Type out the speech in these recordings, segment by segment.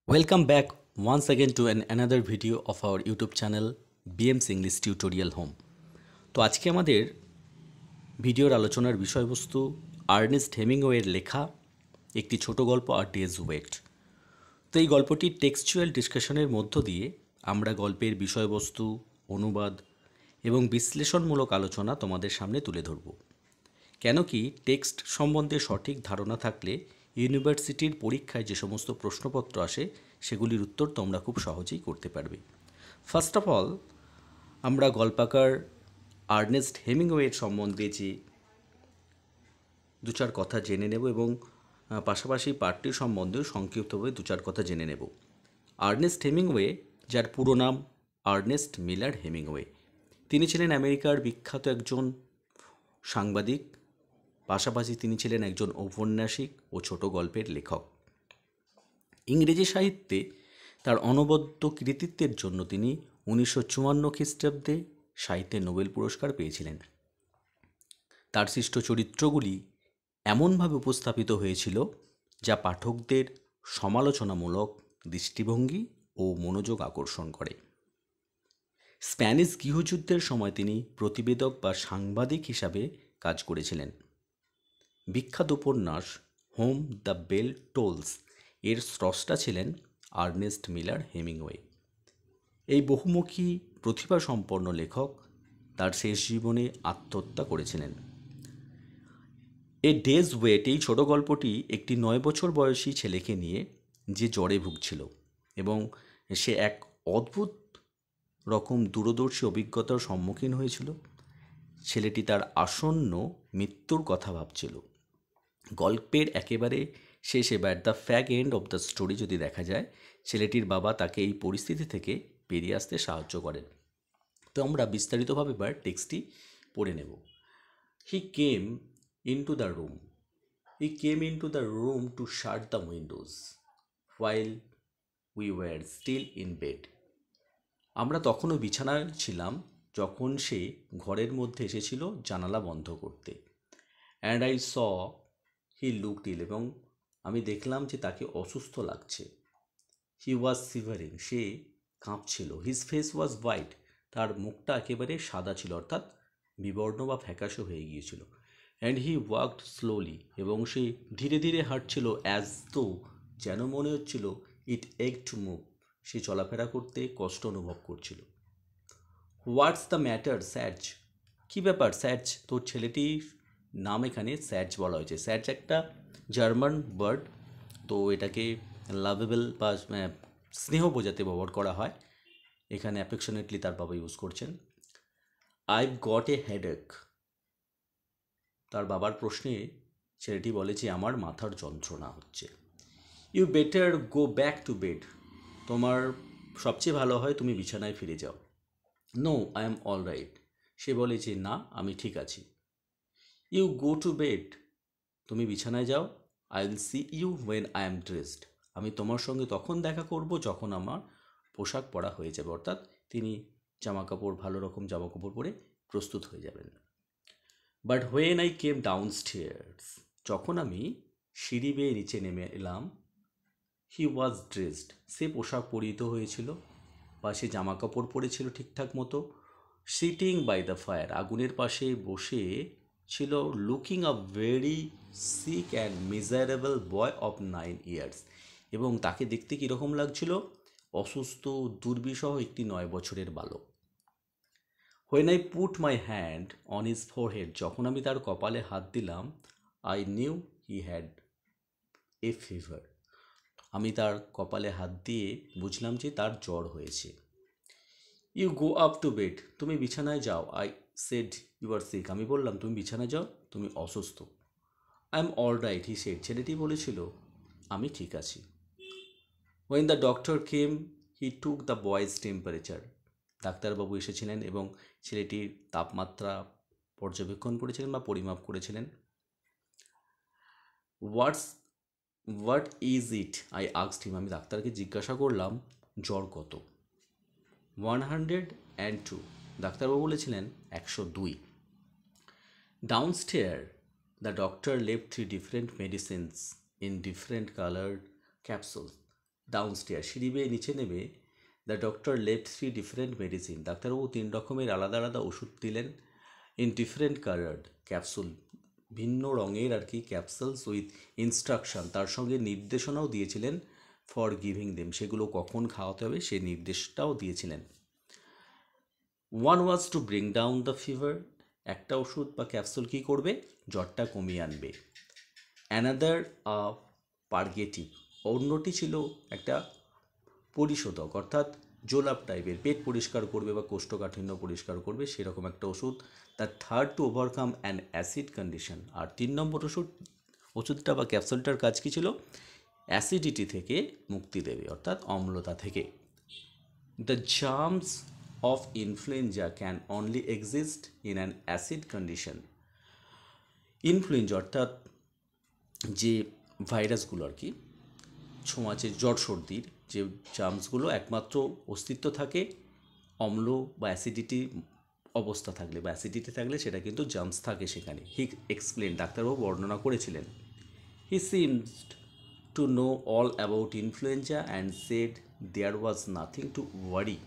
Welcome back once again to another video of our YouTube channel BM's English Tutorial Home. তো আজকে আমাদের ভিডিওর আলোচনার বিষয়বস্তু আর্নেস্ট হেমিংওয়ের লেখা একটি ছোট গল্প আর ডেজ ওয়েট। তো এই গল্পটির টেক্সচুয়াল ডিসকাশনের মধ্য দিয়ে আমরা গল্পের বিষয়বস্তু, অনুবাদ এবং বিশ্লেষণমূলক আলোচনা তোমাদের সামনে তুলে ধরব। কেন কি টেক্সট সম্বন্ধে সঠিক ধারণা থাকলে ইউনিভার্সিটির পরীক্ষায় যে সমস্ত প্রশ্নপত্র আসে সেগুলির উত্তর তোমরা খুব সহজেই করতে পারবে। ফার্স্ট অফ অল আমরা গল্পাকার আর্নেস্ট হেমিংওয়ের সম্বন্ধে যে দু চার কথা জেনে নেব এবং পাশাপাশি পাঠটির সম্বন্ধেও সংক্ষিপ্তভাবে দু চার কথা জেনে নেব। আর্নেস্ট হেমিংওয়ে, যার পুরো নাম আর্নেস্ট মিলার হেমিংওয়ে, তিনি ছিলেন আমেরিকার বিখ্যাত একজন সাংবাদিক। পাশাপাশি তিনি ছিলেন একজন ঔপন্যাসিক ও ছোট গল্পের লেখক। ইংরেজি সাহিত্যে তার অনবদ্য কৃতিত্বের জন্য তিনি 1954 খ্রিস্টাব্দে সাহিত্যে নোবেল পুরস্কার পেয়েছিলেন। তার সৃষ্ট চরিত্রগুলি এমনভাবে উপস্থাপিত হয়েছিল যা পাঠকদের সমালোচনামূলক দৃষ্টিভঙ্গি ও মনোযোগ আকর্ষণ করে। স্প্যানিশ গৃহযুদ্ধের সময় তিনি প্রতিবেদক বা সাংবাদিক হিসাবে কাজ করেছিলেন। বিখ্যাত উপন্যাস হোম দ্য বেল টোলস এর স্রষ্টা ছিলেন আর্নেস্ট মিলার হেমিংওয়ে। এই বহুমুখী প্রতিভাসম্পন্ন লেখক তার শেষ জীবনে আত্মহত্যা করেছিলেন। এ ডেজ ওয়েট এই ছোট গল্পটি একটি 9 বছর বয়সী ছেলেকে নিয়ে, যে জ্বরে ভুগছিল এবং সে এক অদ্ভুত রকম দূরদর্শী অভিজ্ঞতার সম্মুখীন হয়েছিল। ছেলেটি তার আসন্ন মৃত্যুর কথা ভাবছিল। গল্পের একেবারে শেষে বা at the fag end of the story যদি দেখা যায়, ছেলেটির বাবা তাকে এই পরিস্থিতি থেকে বেরিয়ে আসতে সাহায্য করেন। তো আমরা বিস্তারিতভাবে এবার টেক্সটটি পড়ে নেব। He came into the room he came into the room to shut the windows while we were still in bed. আমরা তখনও বিছানায় ছিলাম যখন সে ঘরের মধ্যে এসেছিল জানালা বন্ধ করতে। And I saw he looked ill, এবং আমি দেখলাম যে তাকে অসুস্থ লাগছে। হি ওয়াজ সিভারিং, সে কাঁপছিল। হিজ ফেস ওয়াজ হোয়াইট, তার মুখটা একেবারে সাদা ছিল, অর্থাৎ বিবর্ণ বা ফ্যাকাশে হয়ে গিয়েছিল। অ্যান্ড হি ওয়াকড স্লোলি, এবং সে ধীরে ধীরে হাঁটছিল। অ্যাজ তো, যেন মনে হচ্ছিল ইট এক টু মুভ, সে চলাফেরা করতে কষ্ট অনুভব করছিল। হোয়াটস দ্য ম্যাটার স্যাজ, কী ব্যাপার স্যাজ? তোর ছেলেটির নাম এখানে স্যাজ বলা হয়েছে। স্যাজ একটা জার্মান বার্ড, তো এটাকে লাভেবল বা স্নেহ বোঝাতে ব্যবহার করা হয়। এখানে অ্যাফেকশনেটলি তার বাবা ইউজ করছেন। আইভ গট এ হেডেক, তার বাবার প্রশ্নে ছেলেটি বলে যে আমার মাথার যন্ত্রণা হচ্ছে। You better go back to bed, তোমার সবচেয়ে ভালো হয় তুমি বিছানায় ফিরে যাও। No, I am all right, সে বলে যে না, আমি ঠিক আছি। ইউ গো টু বেড, তুমি বিছানায় যাও। I will see you when I am dressed, আমি তোমার সঙ্গে তখন দেখা করব যখন আমার পোশাক পরা হয়ে যাবে, অর্থাৎ তিনি জামাকাপড়, ভালো রকম জামাকাপড় পরে প্রস্তুত হয়ে যাবেন। But when I came down stairs, যখন আমি সিঁড়ি বেয়ে নিচে নেমে এলাম, হি ওয়াজ ড্রেসড, সে পোশাক পরিহিত হয়েছিল বা সে জামাকাপড় পরেছিল ঠিকঠাক মতো। সিটিং বাই দ্য ফায়ার, আগুনের পাশে বসে ছিল। Looking a very sick and miserable boy of 9 years, এবং তাকে দেখতে কীরকম লাগছিল? অসুস্থ, দুর্বিষহ একটি 9 বছরের বালক। When I put my hand on his forehead, যখন আমি তার কপালে হাত দিলাম, I knew he had a fever, আমি তার কপালে হাত দিয়ে বুঝলাম যে তার জ্বর হয়েছে। You go up to bed, তুমি বিছানায় যাও। I said you are sick, আমি বললাম তুমি বিছানায় যাও, তুমি অসুস্থ। I am all right he said, ছেলেটি বলেছিল আমি ঠিক আছি। When the doctor came he took the boy's temperature, ডাক্তারবাবু এসেছিলেন এবং ছেলেটির তাপমাত্রা পর্যবেক্ষণ করেছিলেন বা পরিমাপ করেছিলেন। What is it, I asked him, আমি ডাক্তারকে জিজ্ঞাসা করলাম জ্বর কত। 102, ডাক্তারবাবু বলেছিলেন 102। Downstair the doctor left 3 different medicines in different coloured capsules, downstair, সিঁড়ি বেয়ে নিচে নেমে the doctor left 3 different medicine, ডাক্তারবাবু 3 রকমের আলাদা আলাদা ওষুধ দিলেন। ইন ডিফারেন্ট কালার্ড ক্যাপসুল, ভিন্ন রঙের আর কি ক্যাপসুলস, উইথ ইনস্ট্রাকশন, তার সঙ্গে নির্দেশনাও দিয়েছিলেন ফর গিভিং দেম, সেগুলো কখন খাওয়াতে হবে সেই নির্দেশটাও দিয়েছিলেন। One was to bring down the fever, একটা ওষুধ বা ক্যাপসুল কী করবে, জ্বরটা কমিয়ে আনবে। অ্যানাদার পারগেটিভ, অন্যটি ছিল একটা পরিশোধক, অর্থাৎ জোলাপ টাইপের, পেট পরিষ্কার করবে বা কোষ্ঠকাঠিন্য পরিষ্কার করবে সেরকম একটা ওষুধ। The third to overcome an acid condition, আর 3 নম্বর ওষুধটা বা ক্যাপসুলটার কাজ কী ছিল, অ্যাসিডিটি থেকে মুক্তি দেবে, অর্থাৎ অম্লতা থেকে। The germs of influenza can only exist in an acid condition. Influenza অর্থাৎ যে ভাইরাসগুলো আর কি, ছোঁয়াচে জ্বর সর্দির যে জার্মসগুলো একমাত্র অস্তিত্ব থাকে অম্ল বা অ্যাসিডিটি অবস্থা থাকলে, বা অ্যাসিডিটি থাকলে সেটা কিন্তু জার্মস থাকে সেখানে। হি এক্সপ্লেন, ডাক্তারবাবু বর্ণনা করেছিলেন। He seemed to know all about influenza and said there was nothing to worry.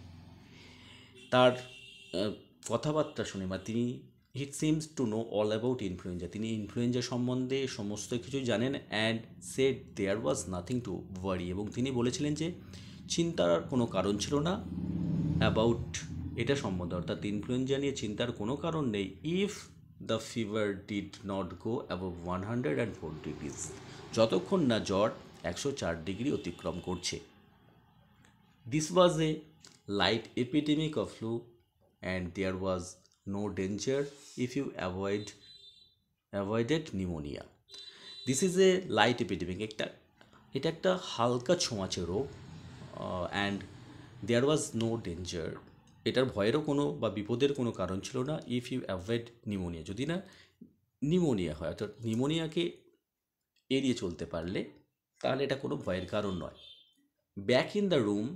তার কথাবার্তা শুনে বা তিনি, he seems to know all about influenza, তিনি ইনফ্লুয়েঞ্জা সম্বন্ধে সমস্ত কিছু জানেন। And said there was nothing to worry, এবং তিনি বলেছিলেন যে চিন্তার কোনো কারণ ছিল না অ্যাবাউট এটা সম্বন্ধে, অর্থাৎ ইনফ্লুয়েঞ্জা নিয়ে চিন্তার কোনো কারণ নেই। If the fever did not go above 104 degrees, যতক্ষণ না জ্বর 104 ডিগ্রি অতিক্রম করছে। This was a light epidemic of flu and there was no danger if you avoided pneumonia. This is a light epidemic, এটা একটা হালকা ছোঁয়াচে রোগ, and there was no danger, এটার ভয়েরও কোনো বা বিপদের কোনো কারণ ছিল না। ইফ ইউ অ্যাভয়েড নিউমোনিয়া, যদি না নিউমোনিয়া হয়, অর্থাৎ নিউমোনিয়াকে এড়িয়ে চলতে পারলে তাহলে এটা কোনো ভয়ের কারণ নয়। Back in the room,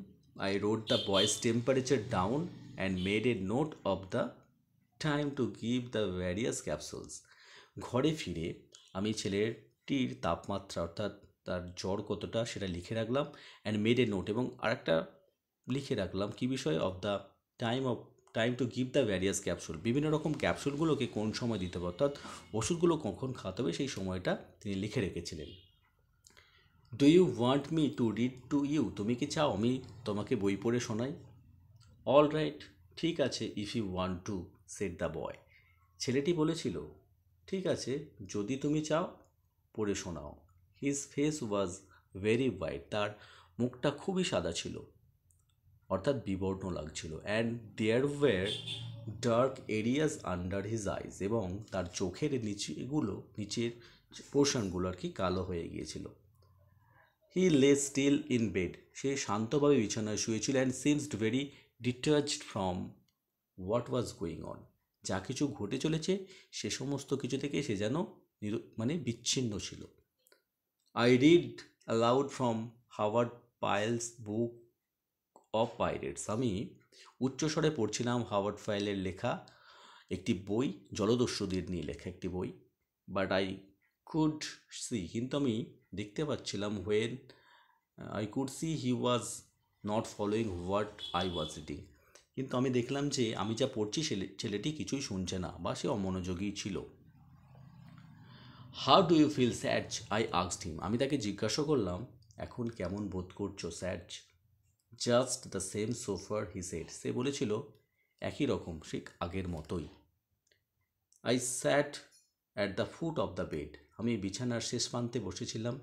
I wrote the boy's temperature down and made a note of the time to give the various capsules. ঘরে ফিরে আমি ছেলেটির তাপমাত্রা অর্থাৎ তার জ্বর কতটা সেটা লিখে রাখলাম, অ্যান্ড মেড এ নোট, এবং আরেকটা লিখে রাখলাম কী বিষয়, of the time to give the various capsule, বিভিন্ন রকম ক্যাপসুলগুলোকে কোন সময় দিতে হবে, অর্থাৎ ওষুধগুলো কখন খাওয়াতে হবে সেই সময়টা তিনি লিখে রেখেছিলেন। Do you want me to read to you, তুমি কি চাও আমি তোমাকে বই পড়ে শোনাই? অল রাইট, ঠিক আছে, if you want to, said the boy, ছেলেটি বলেছিল ঠিক আছে যদি তুমি চাও পড়ে শোনাও। His face was very white, তার মুখটা খুবই সাদা ছিল, অর্থাৎ বিবর্ণ লাগছিল। And there were dark areas under his eyes, এবং তার চোখের নিচের পোর্শনগুলো আর কি কালো হয়ে গিয়েছিল। হি লে স্টিল ইন বেড, সে শান্তভাবে বিছানায় শুয়েছিল। And seemed very detached from what was going on, যা কিছু ঘটে চলেছে সে সমস্ত কিছু থেকে সে যেন বিচ্ছিন্ন ছিল। I read aloud from Howard piles book of pirates, আমি উচ্চস্বরে পড়ছিলাম হাওয়ার্ড পাইলের লেখা একটি বই, জলদস্যুদের নিয়ে লেখা একটি বই। বাট আই কুড সি, কিন্তু আমি দেখতে পাচ্ছিলাম, when I could see he was not following what I was reading, কিন্তু আমি দেখলাম যে আমি যা পড়ছি ছেলেটি কিছুই শুনছে না বা সে অমনোযোগী ছিল। How do you feel sad, I asked him, আমি তাকে জিজ্ঞাসা করলাম এখন কেমন বোধ করছো স্যাড? জাস্ট দ্য সেম সোফার, হি সেড, সে বলেছিল একই রকম, ঠিক আগের মতোই। I sat at the foot of the bed, আমি বিছানার শেষ প্রান্তে বসেছিলাম।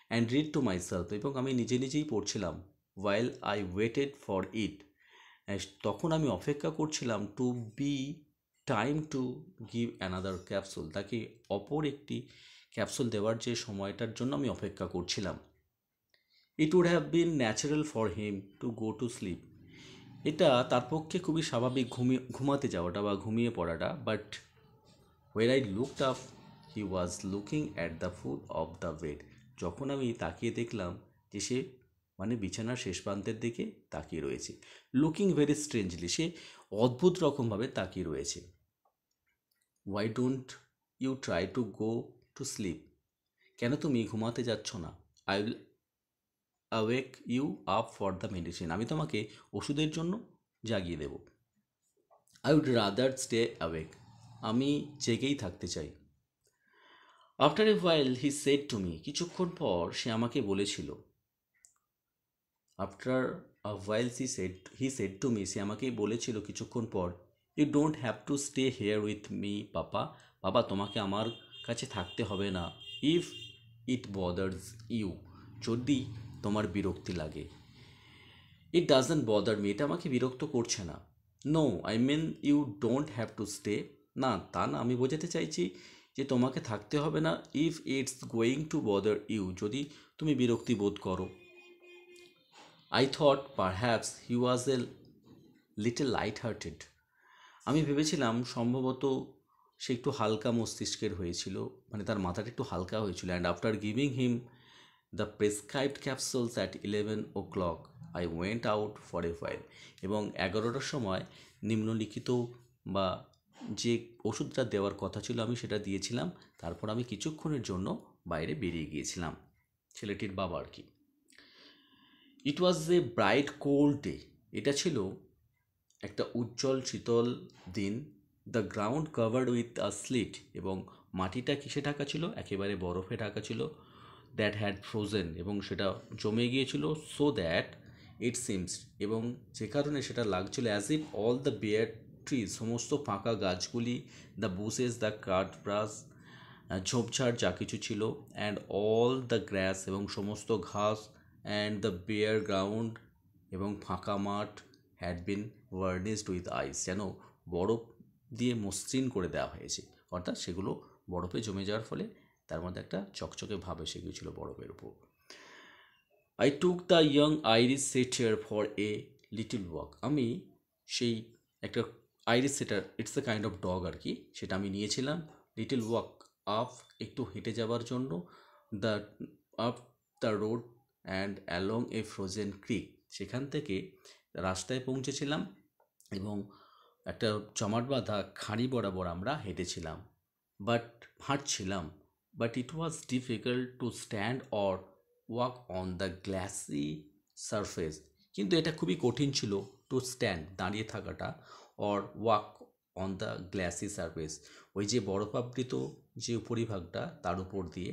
অ্যান্ড রিড টু মাইসেলফ, এবং আমি নিজে নিজেই পড়ছিলাম। While I waited for it, তখন আমি অপেক্ষা করছিলাম। To be time to give another capsule, তাকে অপর একটি ক্যাপসুল দেওয়ার যে সময়টার জন্য আমি অপেক্ষা করছিলাম। It would have been natural for him to go to sleep, এটা তার পক্ষে খুবই স্বাভাবিক ঘুমাতে যাওয়াটা বা ঘুমিয়ে পড়াটা। But where I looked up, he was looking at the foot of the bed, যখন আমি তাকিয়ে দেখলাম যে সে বিছানার শেষ প্রান্তের দিকে তাকিয়ে রয়েছে। লুকিং ভেরি স্ট্রেঞ্জলি, সে অদ্ভুত রকমভাবে তাকিয়ে রয়েছে। Why don't you try to go to sleep, কেন তুমি ঘুমাতে যাচ্ছ না? I will awake you up for the medicine, আমি তোমাকে ওষুধের জন্য জাগিয়ে দেব। I would rather stay awake, আমি জেগেই থাকতে চাই। After a while he said to me, কিছুক্ষণ পর সে আমাকে বলেছিল। After a while he said to me, সে আমাকে বলেছিল কিছুক্ষণ পর, you don't have to stay hair with me পাপা, বাবা তোমাকে আমার কাছে থাকতে হবে না। ইফ ইট বদার্স ইউ, যদি তোমার বিরক্তি লাগে। ইট ডাজন্ট বদার মি, এটা আমাকে বিরক্ত করছে না। No I mean you don't have to stay, না তা না, আমি বোঝাতে চাইছি যে তোমাকে থাকতে হবে না। If it's going to bother you, যদি তুমি বিরক্তি বোধ করো। I thought perhaps he was a little light hearted, আমি ভেবেছিলাম সম্ভবত সে একটু হালকা মস্তিষ্কের হয়েছিল, মানে তার মাথাটা একটু হালকা হয়েছিল। And after giving him the prescribed capsules at 11 o'clock I went out for a while, এবং 11টার সময় নিম্নলিখিত বা যে ওষুধটা দেওয়ার কথা ছিল আমি সেটা দিয়েছিলাম। তারপর আমি কিছুক্ষণের জন্য বাইরে বেরিয়ে গিয়েছিলাম, ছেলেটির বাবা আর কি। ইট ওয়াজ এ ব্রাইট কোল্ড ডে, এটা ছিল একটা উজ্জ্বল শীতল দিন। The ground covered with a slit, এবং মাটিটা কিসে ঢাকা ছিল, একেবারে বরফে ঢাকা ছিল। দ্যাট হ্যাড ফ্রোজেন, এবং সেটা জমে গিয়েছিল। সো দ্যাট ইট সিমস, এবং যে কারণে সেটা লাগছিল as if all the bare trees, সমস্ত ফাঁকা গাছগুলি, দ্য বুসেস, দ্য কাঠ ব্রাস, ঝোপঝাড় যা কিছু ছিল, অ্যান্ড অল দ্য গ্রাস, এবং সমস্ত ঘাস, অ্যান্ড দ্য বেয়ার গ্রাউন্ড, এবং ফাঁকা মাঠ, হ্যাড বিন ভার্নিশড উইথ আইস, যেন বরফ দিয়ে মসৃণ করে দেওয়া হয়েছে, অর্থাৎ সেগুলো বরফে জমে যাওয়ার ফলে তার মধ্যে একটা চকচকে ভাব এসে গিয়েছিল বরফের উপর। I took the young Irish setter for a little walk, আমি সেই একটা Irish setter, it's a kind of dog আর কি, সেটা আমি নিয়েছিলাম লিটল ওয়াক আপ, একটু হেঁটে যাওয়ার জন্য, the up the road and along a frozen creek, সেখান থেকে রাস্তায় পৌঁছেছিলাম এবং একটা জমাট বাঁধা খাঁড়ি বরাবর আমরা হেঁটেছিলাম। হাঁটছিলাম, but it was difficult to stand or walk on the glassy surface, কিন্তু এটা খুবই কঠিন ছিল টু স্ট্যান্ড, দাঁড়িয়ে থাকাটা, or walk on the glassy surface, ওই যে বরফাবৃত যে উপরিভাগটা তার উপর দিয়ে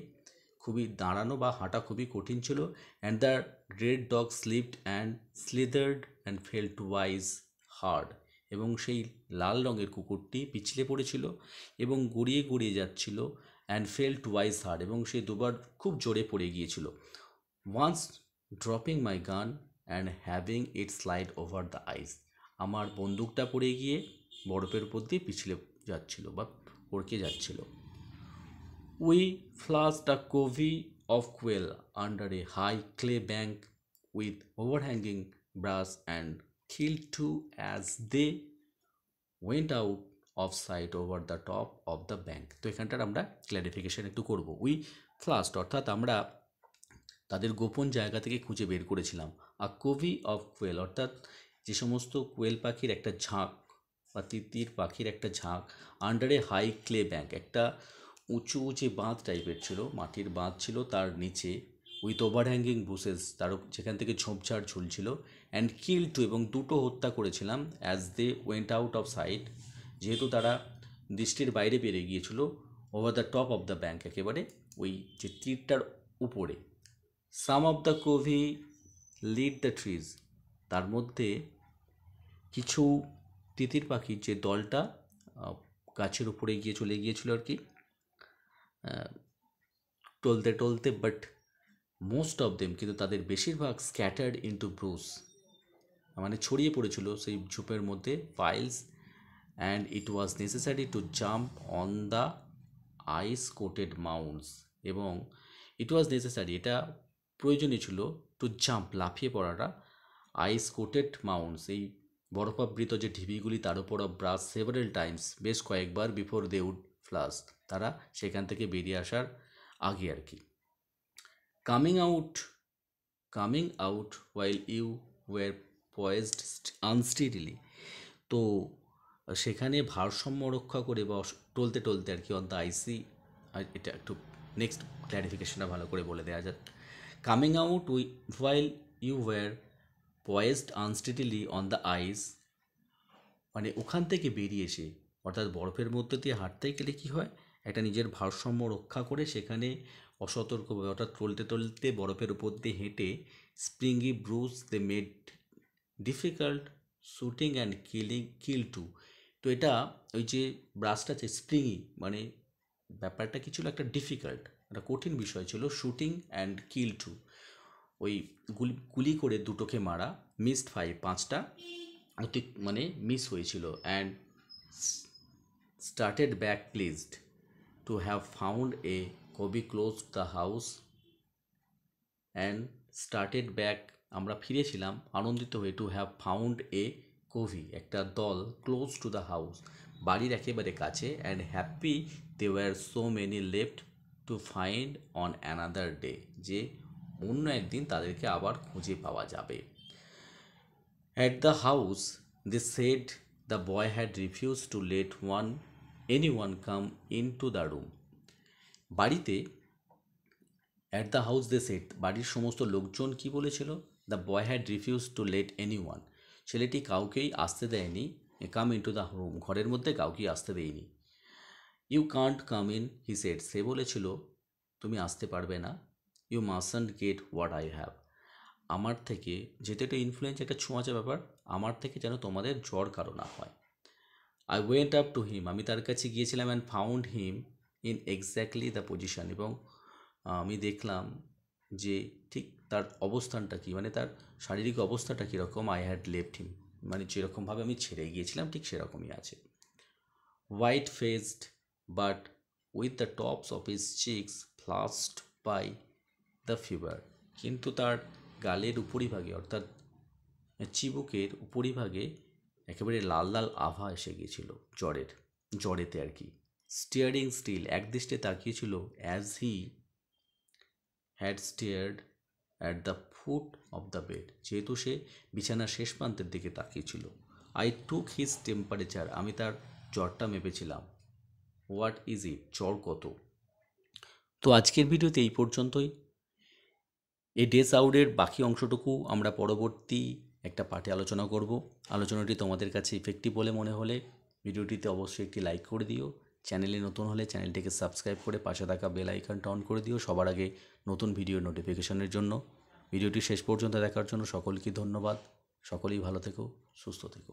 খুবই দাঁড়ানো বা হাঁটা খুবই কঠিন ছিল। And the red dog slipped and slithered and fell twice hard, এবং সেই লাল রঙের কুকুরটি পিছলে পড়েছিল এবং গড়িয়ে গড়িয়ে যাচ্ছিল। And fell twice hard, এবং সে দুবার খুব জোরে পড়ে গিয়েছিল। Once dropping my gun and having it slide over the ice, আমার বন্দুকটা পড়ে গিয়ে বরফের উপর দিয়ে পিছলে যাচ্ছিল বা পড়কে যাচ্ছিল। We flushed a covey of quail under a high clay bank with overhanging brush and killed two as they went out of sight over the top of the bank। তো এখানটার আমরা ক্ল্যারিফিকেশন একটু করব। উই ফ্লাস্ট অর্থাৎ আমরা তাদের গোপন জায়গা থেকে খুঁজে বের করেছিলাম। আর কোভি অফ কোয়েল অর্থাৎ যে সমস্ত কোয়েল পাখির একটা ঝাঁক বা তিতির পাখির একটা ঝাঁক, আন্ডারে হাই ক্লে ব্যাঙ্ক, একটা উঁচু যে বাঁধ টাইপের ছিল, মাটির বাঁধ ছিল তার নিচে, উইথ ওভারহ্যাঙ্গিং বুসেস, তার যেখান থেকে ঝোপঝাড় ঝুলছিল, অ্যান্ড কিল টু, এবং দুটো হত্যা করেছিলাম, as they went out of sight, যেহেতু তারা দৃষ্টির বাইরে বেরিয়ে গিয়েছিল, over the top of the bank, একেবারে ওই যে তীরটার উপরে। Some of the covey lit the trees, তার মধ্যে কিছু তিতির পাখির যে দলটা গাছের উপরে গিয়ে চলে গিয়েছিল আর কি, টলতে টলতে, বাট মোস্ট অফ দেম, কিন্তু তাদের বেশিরভাগ স্ক্যাটার্ড ইন্টু ব্রুস, মানে ছড়িয়ে পড়েছিল সেই ঝোপের মধ্যে, files, and it was necessary to jump on the ice coated mounts, এবং ইট ওয়াজ নেসেসারি, এটা প্রয়োজনীয় ছিল, টু জাম্প, লাফিয়ে পড়াটা, আইস কোটেড মাউন্টস, এই বরফাবৃত যে ঢিবিগুলি তার উপর ব্রাশ সেভারেল টাইমস, বেশ কয়েকবার, বিফোর দে উড ফ্লাস, তারা সেখান থেকে বেরিয়ে আসার আগে আর কি। Coming out while you were poised unsteadily, তো সেখানে ভারসাম্য রক্ষা করে বা টলতে টলতে আর কি, অন দ্য আইসি, এটা একটু নেক্সট ক্ল্যারিফিকেশনটা ভালো করে বলে দেওয়া যাক। Coming out while you were poised unsteadily on the ice, মানে ওখান থেকে বেরিয়ে এসে অর্থাৎ বরফের মধ্যে দিয়ে হাঁটতে গেলে কী হয়, একটা নিজের ভারসাম্য রক্ষা করে সেখানে অসতর্কভাবে অর্থাৎ টলতে টলতে বরফের উপর দিয়ে হেঁটে springy brush they made difficult shooting and kill two. তো এটা ওই যে ব্রাশটা আছে স্প্রিংই, মানে ব্যাপারটা কি ছিল, একটা ডিফিকাল্ট, একটা কঠিন বিষয় ছিল, শুটিং অ্যান্ড কিল টু, ওই গুলি করে দুটোকে মারা, মিসড 5টা অতি মানে মিস হয়েছিল, and started back pleased to have found a covey close the house and started back, আমরা ফিরেছিলাম আনন্দিত হয়ে, to have found a covey, একটা দল, ক্লোজ টু দ্য হাউস, বাড়ির একেবারে কাছে, and happy they were so many left to find on another day, যে অন্য একদিন তাদেরকে আবার খুঁজে পাওয়া যাবে। At the house, they said the boy had refused to let anyone come into the room. বাড়িতে at the house they said, বাড়ির সমস্ত লোকজন কি বলেছিল, the boy had refuse to let anyone, ছেলেটি কাউকেই আসতে দেয়নি, come into the room, ঘরের মধ্যে কাউকেই আসতে দেয়নি। You can't come in he said, সে বলেছিল তুমি আসতে পারবে না। You mustn't get what I have, আমার থেকে, যেহেতু একটা ইনফ্লুয়েন্স, একটা ছোঁয়াচে ব্যাপার, আমার থেকে যেন তোমাদের জ্বর কারো না হয়। I went up to him, আমি তার কাছে গিয়েছিলাম, and found him in exactly the position, এবং আমি দেখলাম যে ঠিক তার অবস্থানটা কী, মানে তার শারীরিক অবস্থাটা কীরকম, আই হ্যাড লেফট হিম, মানে যেরকমভাবে আমি ছেড়ে গিয়েছিলাম ঠিক সেরকমই আছে। White faced but with the tops of his cheeks flushed by the fever, কিন্তু তার গালের উপরিভাগে অর্থাৎ চিবুকের উপরিভাগে একেবারে লাল লাল আভা এসে গিয়েছিল জ্বরেতে আর কি। স্টিয়ারিং স্টিল, একদৃষ্টে তাকিয়েছিল, as he had stared at the foot of the bed, যেহেতু সে বিছানার শেষ প্রান্তের দিকে তাকিয়েছিল। আই টুক হিজ টেম্পারেচার, আমি তার জ্বরটা মেপেছিলাম। হোয়াট ইজ ইট, জ্বর কত? তো আজকের ভিডিওতে এই পর্যন্তই। এই ডেজ আউটের বাকি অংশটুকু আমরা পরবর্তী একটা পার্টে আলোচনা করব। আলোচনাটি তোমাদের কাছে ইফেক্টিভ বলে মনে হলে ভিডিওটিতে অবশ্যই একটি লাইক করে দিও। চ্যানেলে নতুন হলে চ্যানেলটিকে সাবস্ক্রাইব করে পাশে থাকা বেল আইকনটা অন করে দিও সবার আগে নতুন ভিডিও নোটিফিকেশনের জন্য। ভিডিওটি শেষ পর্যন্ত দেখার জন্য সকলকে ধন্যবাদ। সকলেই ভালো থেকো, সুস্থ থেকো।